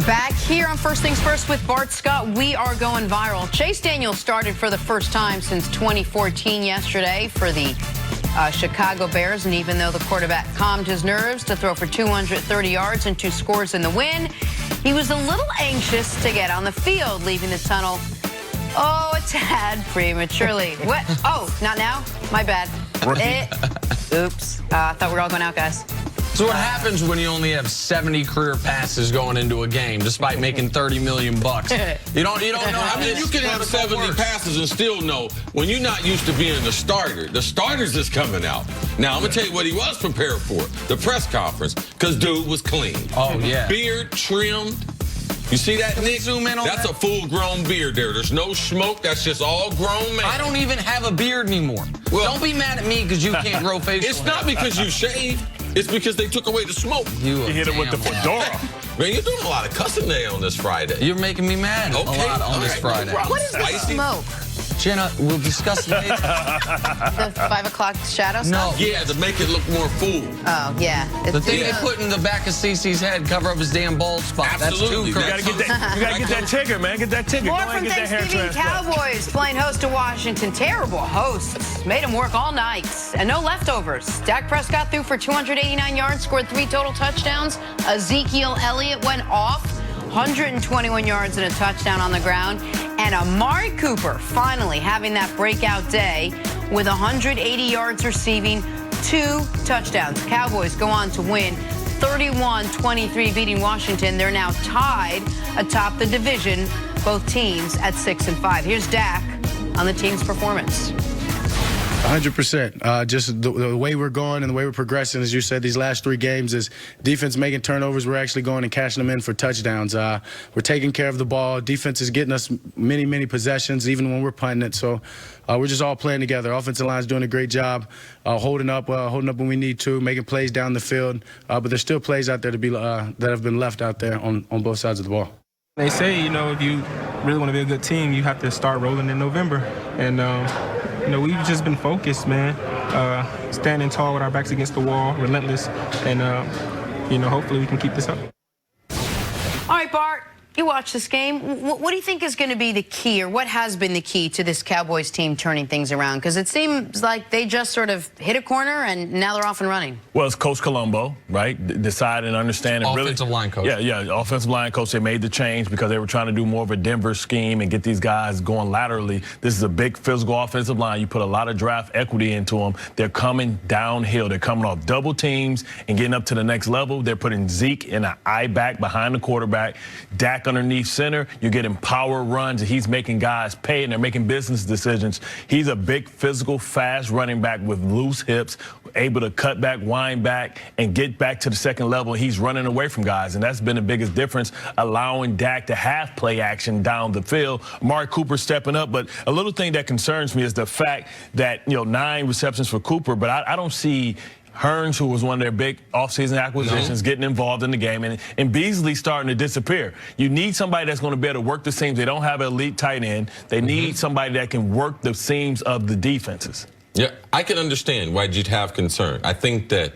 Back here on First Things First with Bart Scott, we are going viral. Chase Daniel started for the first time since 2014 yesterday for the Chicago Bears, and even though the quarterback calmed his nerves to throw for 230 yards and 2 scores in the win, he was a little anxious to get on the field, leaving the tunnel, a tad prematurely. What? Oh, not now? My bad. Oops. I thought we were all going out, guys. So what happens when you only have 70 career passes going into a game, despite making $30 million? You don't know. I mean, you can have 70 passes and still know when you're not used to being the starter. The starter's just coming out. Now, I'm going to tell you what he was prepared for, the press conference, because dude was clean. Oh, yeah. Beard trimmed. You see that, Nick? Zoom in on That's that? a full-grown beard there. There's no smoke. That's just all grown man. I don't even have a beard anymore. Well, don't be mad at me because you can't grow facial It's not because you shaved. It's because they took away the smoke. You hit it with the fedora. Man, you're doing a lot of cussing today on this Friday. You're making me mad a lot on this Friday. What is the smoke? Jenna, we'll discuss it later. The 5 o'clock shadow No. stuff? Yeah, to make it look more full. Oh, yeah. The thing they put in the back of CeCe's head, cover up his damn bald spot. Absolutely. That's too You gotta get that ticker, man. Get that ticker. More Go ahead from and get that hair Thanksgiving. transplant. Cowboys playing host to Washington. Terrible hosts. Made them work all night. And no leftovers. Dak Prescott threw for 289 yards, scored 3 total touchdowns. Ezekiel Elliott went off. 121 yards and a touchdown on the ground. And Amari Cooper finally having that breakout day with 180 yards receiving, 2 touchdowns. Cowboys go on to win 31-23, beating Washington. They're now tied atop the division, both teams at 6-5. Here's Dak on the team's performance. 100%. Just the way we're going and the way we're progressing, as you said, these last 3 games is defense making turnovers. We're actually going and cashing them in for touchdowns. We're taking care of the ball. Defense is getting us many possessions, even when we're punting it. So we're just all playing together. Offensive line's doing a great job holding up when we need to, making plays down the field. But there's still plays out there to be that have been left out there on both sides of the ball. They say, if you really want to be a good team, you have to start rolling in November. And, we've just been focused, man, standing tall with our backs against the wall, relentless, and, hopefully we can keep this up. All right, Bart, you watched this game. What do you think is going to be the key, or what has been the key to this Cowboys team turning things around? Because it seems like they just sort of hit a corner and now they're off and running. Well, it's Coach Colombo, right? Decide and understand. Offensive line coach. Yeah, offensive line coach. They made the change because they were trying to do more of a Denver scheme and get these guys going laterally. This is a big physical offensive line. You put a lot of draft equity into them. They're coming downhill. They're coming off double teams and getting up to the next level. They're putting Zeke in an eye back behind the quarterback, Dak underneath center. You're getting power runs, and he's making guys pay, and they're making business decisions. He's a big, physical, fast running back with loose hips, able to cut back, wind back, and get back to the second level. He's running away from guys, and that's been the biggest difference, allowing Dak to have play action down the field. Amari Cooper stepping up, but a little thing that concerns me is the fact that, 9 receptions for Cooper, but I don't see Hearns, who was one of their big offseason acquisitions, getting involved in the game, and Beasley starting to disappear. You need somebody that's going to be able to work the seams. They don't have an elite tight end. They need somebody that can work the seams of the defenses. Yeah, I can understand why you'd have concern. I think that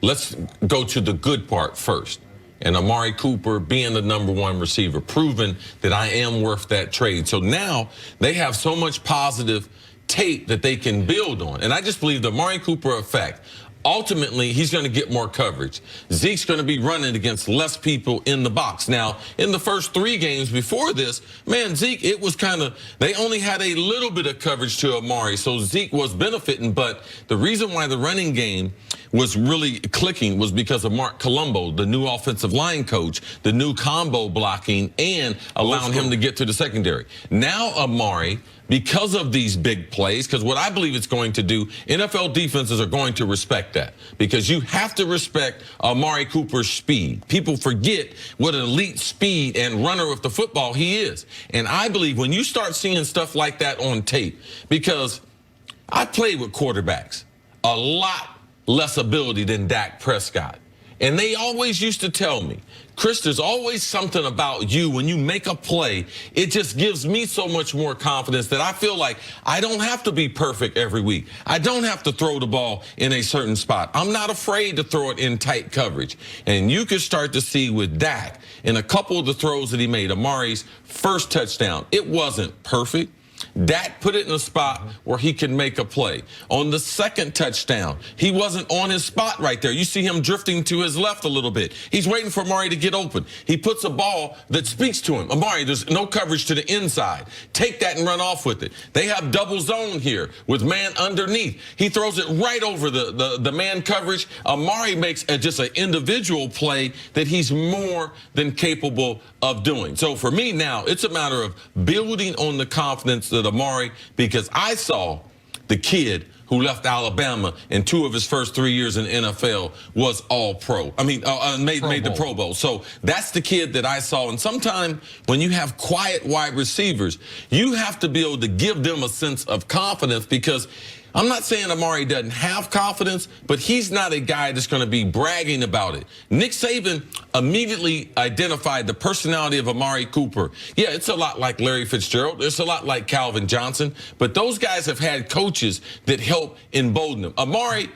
let's go to the good part first. And Amari Cooper being the #1 receiver, proving that I am worth that trade. So now they have so much positive tape that they can build on. And I just believe the Amari Cooper effect, ultimately, he's going to get more coverage. Zeke's going to be running against less people in the box. Now, in the first 3 games before this, man, Zeke, it was kind of, they only had a little bit of coverage to Amari, so Zeke was benefiting. But the reason why the running game was really clicking was because of Mark Colombo, the new offensive line coach, the new combo blocking, and allowing him to get to the secondary. Now, Amari, because of these big plays, because what I believe it's going to do, NFL defenses are going to respect that, because you have to respect Amari Cooper's speed. People forget what an elite speed and runner of the football he is. And I believe when you start seeing stuff like that on tape, because I played with quarterbacks, a lot less ability than Dak Prescott. And they always used to tell me, Chris, there's always something about you when you make a play. It just gives me so much more confidence that I feel like I don't have to be perfect every week. I don't have to throw the ball in a certain spot. I'm not afraid to throw it in tight coverage. And you can start to see with Dak in a couple of the throws that he made, Amari's first touchdown, it wasn't perfect. Dak put it in a spot where he could make a play. On the second touchdown, he wasn't on his spot right there. You see him drifting to his left a little bit. He's waiting for Amari to get open. He puts a ball that speaks to him. Amari, there's no coverage to the inside. Take that and run off with it. They have double zone here with man underneath. He throws it right over the man coverage. Amari makes just an individual play that he's more than capable of doing. So for me now, it's a matter of building on the confidence that Amari, because I saw the kid who left Alabama in 2 of his first 3 years in the NFL was all pro. I mean, made the Pro Bowl. So that's the kid that I saw. And sometimes when you have quiet wide receivers, you have to be able to give them a sense of confidence, because I'm not saying Amari doesn't have confidence, but he's not a guy that's going to be bragging about it. Nick Saban immediately identified the personality of Amari Cooper. Yeah, it's a lot like Larry Fitzgerald. It's a lot like Calvin Johnson. But those guys have had coaches that help embolden them. Amari,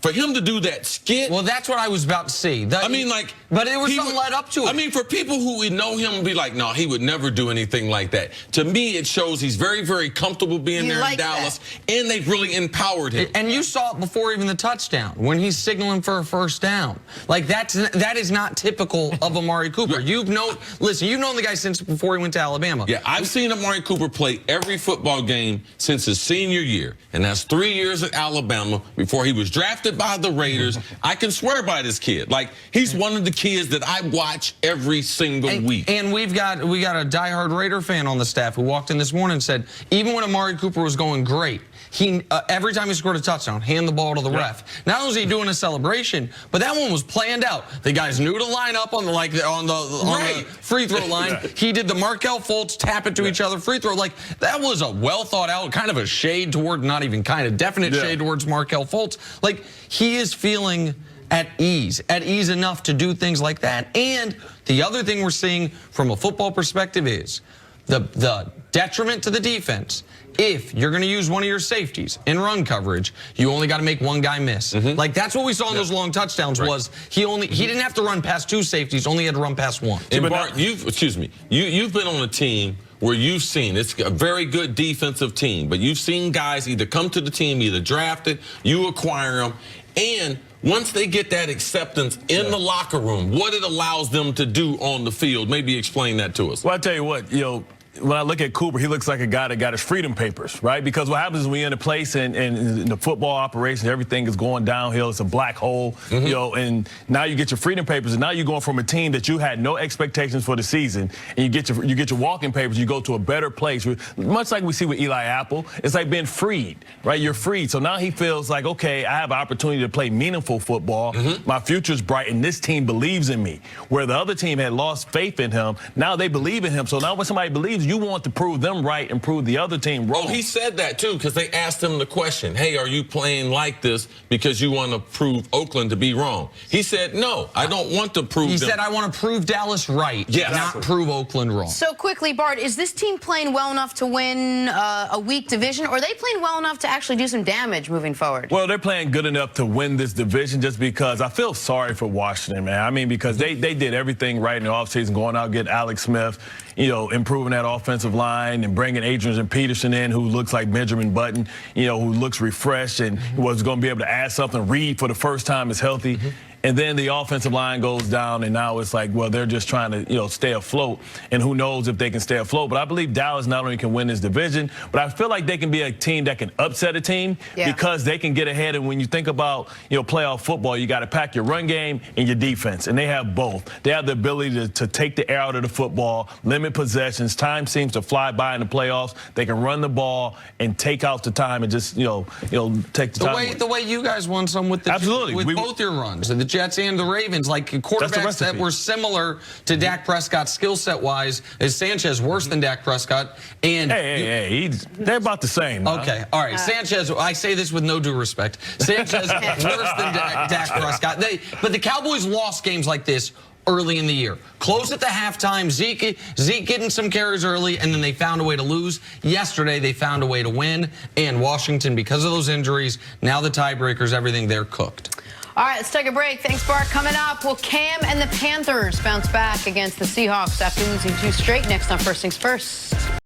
for him to do that skit. Well, that's what I was about to see. I mean, like. But it was something led up to it. I mean, for people who would know him and be like, no, he would never do anything like that. To me, it shows he's very, very comfortable being there in Dallas, and they've really empowered him. And you saw it before even the touchdown, when he's signaling for a first down. Like, that is not typical of Amari Cooper. You've known the guy since before he went to Alabama. Yeah, I've seen Amari Cooper play every football game since his senior year, and that's 3 years at Alabama before he was drafted by the Raiders. I can swear by this kid. Like, he's one of the kids that I watch every single week. And we got a diehard Raider fan on the staff who walked in this morning and said, even when Amari Cooper was going great, he every time he scored a touchdown, hand the ball to the ref. Not only was he doing a celebration, but that one was planned out. The guys knew to line up on the free throw line. He did the Markelle Fultz tap it to each other free throw. Like, that was a well thought out, kind of a shade toward, not even kind of definite shade towards Markelle Fultz. Like, he is feeling at ease enough to do things like that. And the other thing we're seeing from a football perspective is the detriment to the defense. If you're going to use one of your safeties in run coverage, you only got to make one guy miss. Like, that's what we saw in those long touchdowns was he didn't have to run past 2 safeties, only had to run past 1. And Bart, you've been on a team where you've seen, it's a very good defensive team, but you've seen guys either come to the team, either drafted, you acquire them, and once they get that acceptance in the locker room, what it allows them to do on the field, maybe explain that to us. Well, I tell you what, when I look at Cooper, he looks like a guy that got his freedom papers, right? Because what happens is when you're in a place and in the football operation, everything is going downhill. It's a black hole, and now you get your freedom papers, and now you're going from a team that you had no expectations for the season, and you get your walking papers, you go to a better place. Much like we see with Eli Apple, it's like being freed, right? You're freed. So now he feels like, okay, I have an opportunity to play meaningful football. My future's bright, and this team believes in me. Where the other team had lost faith in him, now they believe in him. So now when somebody believes, you want to prove them right and prove the other team wrong. Oh, he said that too, because they asked him the question, hey, are you playing like this because you want to prove Oakland to be wrong? He said, no, I don't want to prove He said, I want to prove Dallas right, not prove Oakland wrong. So quickly, Bart, is this team playing well enough to win a weak division, or are they playing well enough to actually do some damage moving forward? Well, they're playing good enough to win this division, just because I feel sorry for Washington, man. I mean, because they did everything right in the offseason, going out, get Alex Smith, improving that offensive line and bringing Adrian Peterson in, who looks like Benjamin Button, who looks refreshed and was going to be able to add something. Reed, for the first time, is healthy. And then the offensive line goes down, and now it's like, well, they're just trying to, stay afloat. And who knows if they can stay afloat. But I believe Dallas not only can win this division, but I feel like they can be a team that can upset a team because they can get ahead. And when you think about, playoff football, you got to pack your run game and your defense. And they have both. They have the ability to take the air out of the football, limit possessions. Time seems to fly by in the playoffs. They can run the ball and take out the time and just, take the time. The way you guys won some with both your runs. Jets and the Ravens, like quarterbacks that were similar to Dak Prescott skill set wise. Is Sanchez worse than Dak Prescott? And they're about the same. Okay, all right. Sanchez, I say this with no due respect. Sanchez worse than Dak Prescott. But the Cowboys lost games like this early in the year. Close at the halftime. Zeke getting some carries early, and then they found a way to lose. Yesterday, they found a way to win. And Washington, because of those injuries, now the tiebreakers, everything, they're cooked. All right, let's take a break. Thanks, Bart. Coming up, will Cam and the Panthers bounce back against the Seahawks after losing 2 straight? Next on First Things First.